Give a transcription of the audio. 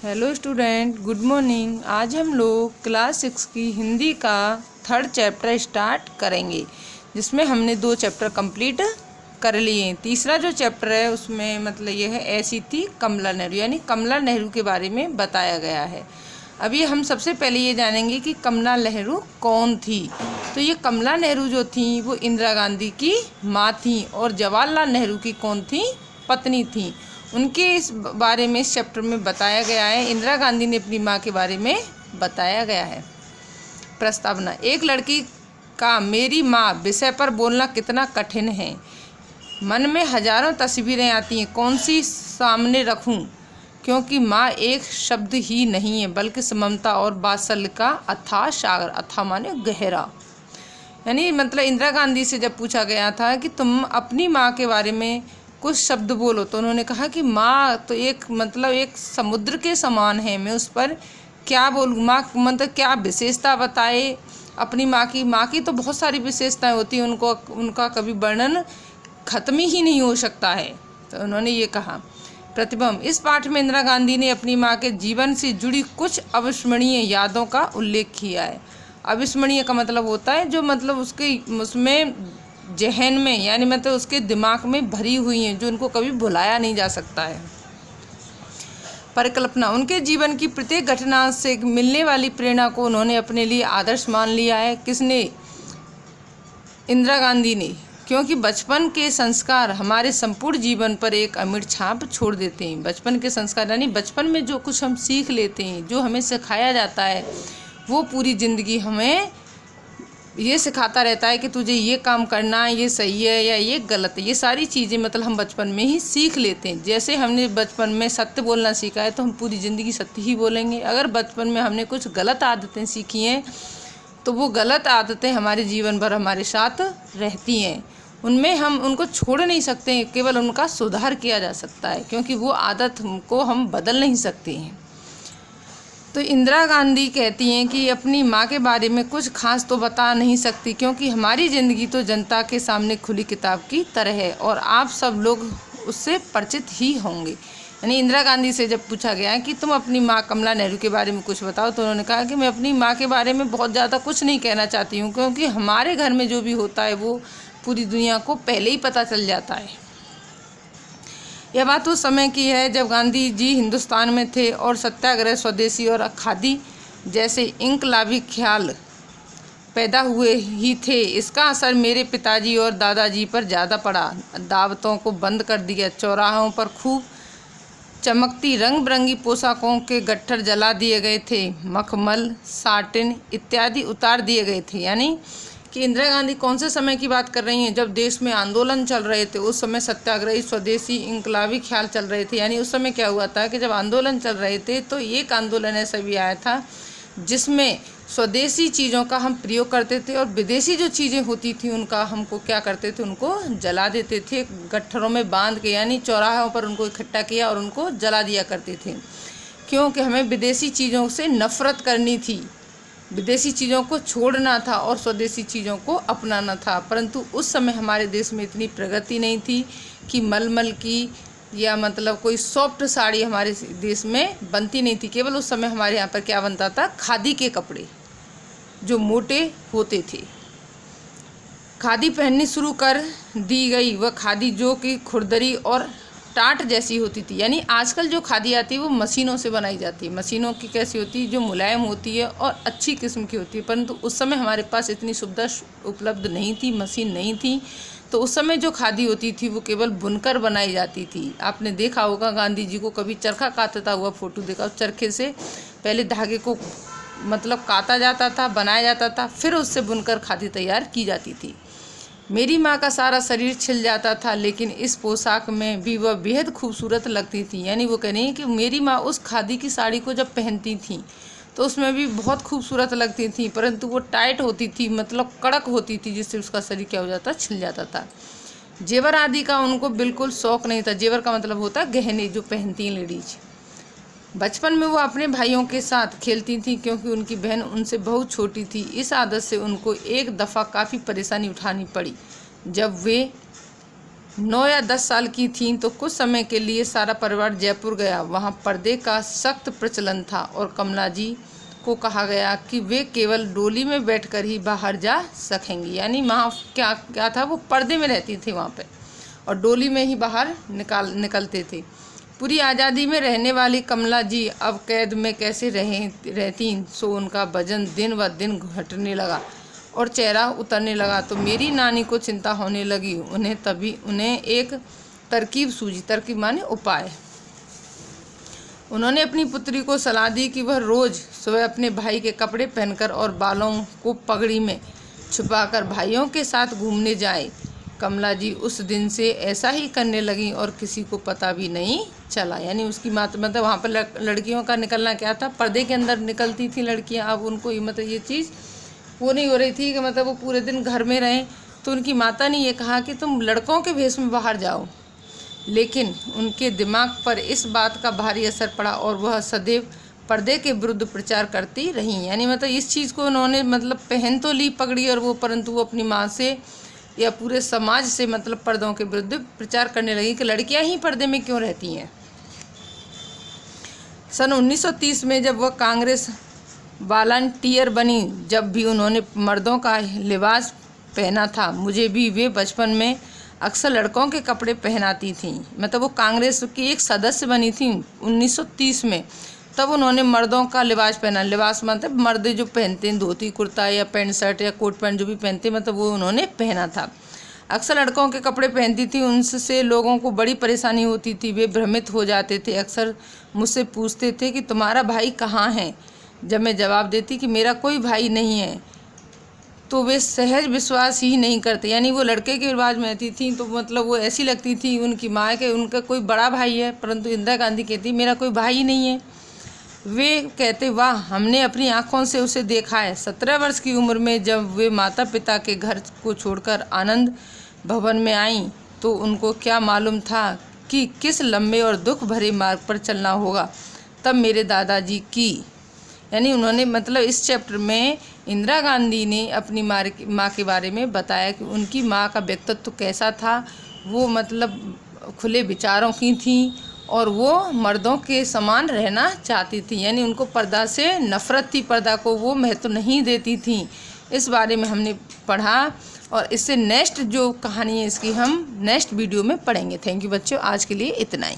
Hello student, good morning. आज हम लोग क्लास 6 की हिंदी का 3rd चैप्टर स्टार्ट करेंगे, जिसमें हमने 2 चैप्टर कंप्लीट कर लिए। तीसरा जो चैप्टर है उसमें मतलब ये है ऐसी थी कमला नेहरू, यानी कमला नेहरू के बारे में बताया गया है। अभी हम सबसे पहले ये जानेंगे कि कमला नेहरू कौन थी। तो ये कमला नेहरू जो थी वो इंदिरा गांधी की माँ थी और जवाहरलाल नेहरू की कौन थी, पत्नी थी। उनके इस बारे में इस चैप्टर में बताया गया है। इंदिरा गांधी ने अपनी माँ के बारे में बताया गया है। प्रस्तावना। एक लड़की का मेरी माँ विषय पर बोलना कितना कठिन है। मन में हजारों तस्वीरें आती हैं, कौन सी सामने रखूं, क्योंकि माँ एक शब्द ही नहीं है बल्कि ममता और वात्सल्य का अथाह सागर। अथाह माने गहरा, यानी मतलब इंदिरा गांधी से जब पूछा गया था कि तुम अपनी माँ के बारे में कुछ शब्द बोलो, तो उन्होंने कहा कि माँ तो एक मतलब एक समुद्र के समान है, मैं उस पर क्या बोलूँ। माँ मतलब क्या विशेषता बताए अपनी माँ की। माँ की तो बहुत सारी विशेषताएं होती हैं, उनका कभी वर्णन खत्म ही नहीं हो सकता है। तो उन्होंने ये कहा। प्रतिबिंब। इस पाठ में इंदिरा गांधी ने अपनी माँ के जीवन से जुड़ी कुछ अविस्मरणीय यादों का उल्लेख किया है। अविस्मरणीय का मतलब होता है जो मतलब उसमें जहन में, यानी मतलब उसके दिमाग में भरी हुई हैं, जो उनको कभी भुलाया नहीं जा सकता है। परिकल्पना। उनके जीवन की प्रत्येक घटना से मिलने वाली प्रेरणा को उन्होंने अपने लिए आदर्श मान लिया है। किसने? इंदिरा गांधी ने, क्योंकि बचपन के संस्कार हमारे संपूर्ण जीवन पर एक अमिट छाप छोड़ देते हैं। बचपन के संस्कार यानी बचपन में जो कुछ हम सीख लेते हैं, जो हमें सिखाया जाता है, वो पूरी ज़िंदगी हमें ये सिखाता रहता है कि तुझे ये काम करना, ये सही है या ये गलत है। ये सारी चीज़ें मतलब हम बचपन में ही सीख लेते हैं। जैसे हमने बचपन में सत्य बोलना सीखा है तो हम पूरी ज़िंदगी सत्य ही बोलेंगे। अगर बचपन में हमने कुछ गलत आदतें सीखी हैं तो वो गलत आदतें हमारे जीवन भर हमारे साथ रहती हैं। उनमें हम उनको छोड़ नहीं सकते हैं, केवल उनका सुधार किया जा सकता है, क्योंकि वो आदत को हम बदल नहीं सकते हैं। तो इंदिरा गांधी कहती हैं कि अपनी माँ के बारे में कुछ खास तो बता नहीं सकती, क्योंकि हमारी ज़िंदगी तो जनता के सामने खुली किताब की तरह है और आप सब लोग उससे परिचित ही होंगे। यानी इंदिरा गांधी से जब पूछा गया कि तुम अपनी माँ कमला नेहरू के बारे में कुछ बताओ, तो उन्होंने कहा कि मैं अपनी माँ के बारे में बहुत ज़्यादा कुछ नहीं कहना चाहती हूँ, क्योंकि हमारे घर में जो भी होता है वो पूरी दुनिया को पहले ही पता चल जाता है। यह बात उस समय की है जब गांधी जी हिंदुस्तान में थे और सत्याग्रह, स्वदेशी और खादी जैसे इनकलाबी ख्याल पैदा हुए ही थे। इसका असर मेरे पिताजी और दादाजी पर ज़्यादा पड़ा। दावतों को बंद कर दिया, चौराहों पर खूब चमकती रंग बिरंगी पोशाकों के गट्ठर जला दिए गए थे, मखमल, साटिन इत्यादि उतार दिए गए थे। यानी कि इंदिरा गांधी कौन से समय की बात कर रही हैं? जब देश में आंदोलन चल रहे थे, उस समय सत्याग्रही, स्वदेशी, इनकलाबी ख्याल चल रहे थे। यानी उस समय क्या हुआ था कि जब आंदोलन चल रहे थे तो एक आंदोलन ऐसा भी आया था जिसमें स्वदेशी चीज़ों का हम प्रयोग करते थे और विदेशी जो चीज़ें होती थी उनका हमको क्या करते थे, उनको जला देते थे गट्ठरों में बांध के। यानी चौराहों पर उनको इकट्ठा किया और उनको जला दिया करते थे, क्योंकि हमें विदेशी चीज़ों से नफ़रत करनी थी, विदेशी चीज़ों को छोड़ना था और स्वदेशी चीज़ों को अपनाना था। परंतु उस समय हमारे देश में इतनी प्रगति नहीं थी कि मलमल की या मतलब कोई सॉफ्ट साड़ी हमारे देश में बनती नहीं थी। केवल उस समय हमारे यहाँ पर क्या बनता था, खादी के कपड़े जो मोटे होते थे। खादी पहननी शुरू कर दी गई, वह खादी जो कि खुरदरी और टाट जैसी होती थी। यानी आजकल जो खादी आती है वो मशीनों से बनाई जाती है। मशीनों की कैसी होती है, जो मुलायम होती है और अच्छी किस्म की होती है। परंतु उस समय हमारे पास इतनी सुविधा उपलब्ध नहीं थी, मशीन नहीं थी। तो उस समय जो खादी होती थी वो केवल बुनकर बनाई जाती थी। आपने देखा होगा गांधी जी को कभी चरखा काटता हुआ फोटो देखा। उस चरखे से पहले धागे को मतलब काटा जाता था, बनाया जाता था, फिर उससे बुनकर खादी तैयार की जाती थी। मेरी माँ का सारा शरीर छिल जाता था, लेकिन इस पोशाक में भी वह बेहद खूबसूरत लगती थी। यानी वो कह रही हैं कि मेरी माँ उस खादी की साड़ी को जब पहनती थी तो उसमें भी बहुत खूबसूरत लगती थी, परंतु वो टाइट होती थी, मतलब कड़क होती थी, जिससे उसका शरीर क्या हो जाता, छिल जाता था। जेवर आदि का उनको बिल्कुल शौक़ नहीं था। जेवर का मतलब होता है गहने जो पहनती हैं लेडीज। बचपन में वो अपने भाइयों के साथ खेलती थी, क्योंकि उनकी बहन उनसे बहुत छोटी थी। इस आदत से उनको एक दफ़ा काफ़ी परेशानी उठानी पड़ी जब वे 9 या 10 साल की थीं तो कुछ समय के लिए सारा परिवार जयपुर गया। वहाँ पर्दे का सख्त प्रचलन था और कमला जी को कहा गया कि वे केवल डोली में बैठकर ही बाहर जा सकेंगी। यानी वहाँ क्या था, वो पर्दे में रहती थी वहाँ पे और डोली में ही बाहर निकलते थे। पूरी आज़ादी में रहने वाली कमला जी अब कैद में कैसे रहती, सो उनका वजन दिन व दिन घटने लगा और चेहरा उतरने लगा। तो मेरी नानी को चिंता होने लगी। उन्हें एक तरकीब सूझी। तरकीब माने उपाय। उन्होंने अपनी पुत्री को सलाह दी कि वह रोज़ सुबह अपने भाई के कपड़े पहनकर और बालों को पगड़ी में छुपाकर भाइयों के साथ घूमने जाए। कमला जी उस दिन से ऐसा ही करने लगी और किसी को पता भी नहीं चला। यानी उसकी मतलब वहाँ पर लड़कियों का निकलना क्या था, पर्दे के अंदर निकलती थी लड़कियाँ। अब उनको मतलब ये चीज़ वो नहीं हो रही थी कि मतलब वो पूरे दिन घर में रहें। तो उनकी माता ने ये कहा कि तुम लड़कों के भेष में बाहर जाओ। लेकिन उनके दिमाग पर इस बात का भारी असर पड़ा और वह सदैव पर्दे के विरुद्ध प्रचार करती रहीं। यानी मतलब इस चीज़ को उन्होंने मतलब पहन तो ली पगड़ी और वो, परंतु वो अपनी माँ से या पूरे समाज से मतलब पर्दों के विरुद्ध प्रचार करने लगी कि लड़कियां ही पर्दे में क्यों रहती हैं। सन 1930 में जब वह कांग्रेस वॉलंटियर बनी, जब भी उन्होंने मर्दों का लिबास पहना था, मुझे भी वे बचपन में अक्सर लड़कों के कपड़े पहनाती थीं। मतलब वो कांग्रेस की एक सदस्य बनी थी 1930 में, तब उन्होंने मर्दों का लिबास पहना। लिबास मतलब मर्द जो पहनते हैं धोती कुर्ता या पैंट शर्ट या कोट पैंट जो भी पहनते हैं, मतलब वो उन्होंने पहना था। अक्सर लड़कों के कपड़े पहनती थी। उनसे लोगों को बड़ी परेशानी होती थी, वे भ्रमित हो जाते थे। अक्सर मुझसे पूछते थे कि तुम्हारा भाई कहाँ है। जब मैं जवाब देती कि मेरा कोई भाई नहीं है, तो वे सहज विश्वास ही नहीं करते। यानी वो लड़के के रिवाज में रहती थी तो मतलब वो ऐसी लगती थी उनकी माँ के उनका कोई बड़ा भाई है, परंतु इंदिरा गांधी कहती मेरा कोई भाई ही नहीं है। वे कहते वाह, हमने अपनी आँखों से उसे देखा है। 17 वर्ष की उम्र में जब वे माता पिता के घर को छोड़कर आनंद भवन में आईं, तो उनको क्या मालूम था कि किस लंबे और दुख भरे मार्ग पर चलना होगा। तब मेरे दादाजी की, यानी उन्होंने मतलब इस चैप्टर में इंदिरा गांधी ने अपनी माँ के बारे में बताया कि उनकी माँ का व्यक्तित्व कैसा था। वो मतलब खुले विचारों की थी और वो मर्दों के समान रहना चाहती थी। यानी उनको पर्दा से नफ़रत थी, पर्दा को वो महत्व नहीं देती थी। इस बारे में हमने पढ़ा और इससे नेक्स्ट जो कहानी है इसकी हम नेक्स्ट वीडियो में पढ़ेंगे। थैंक यू बच्चों, आज के लिए इतना ही।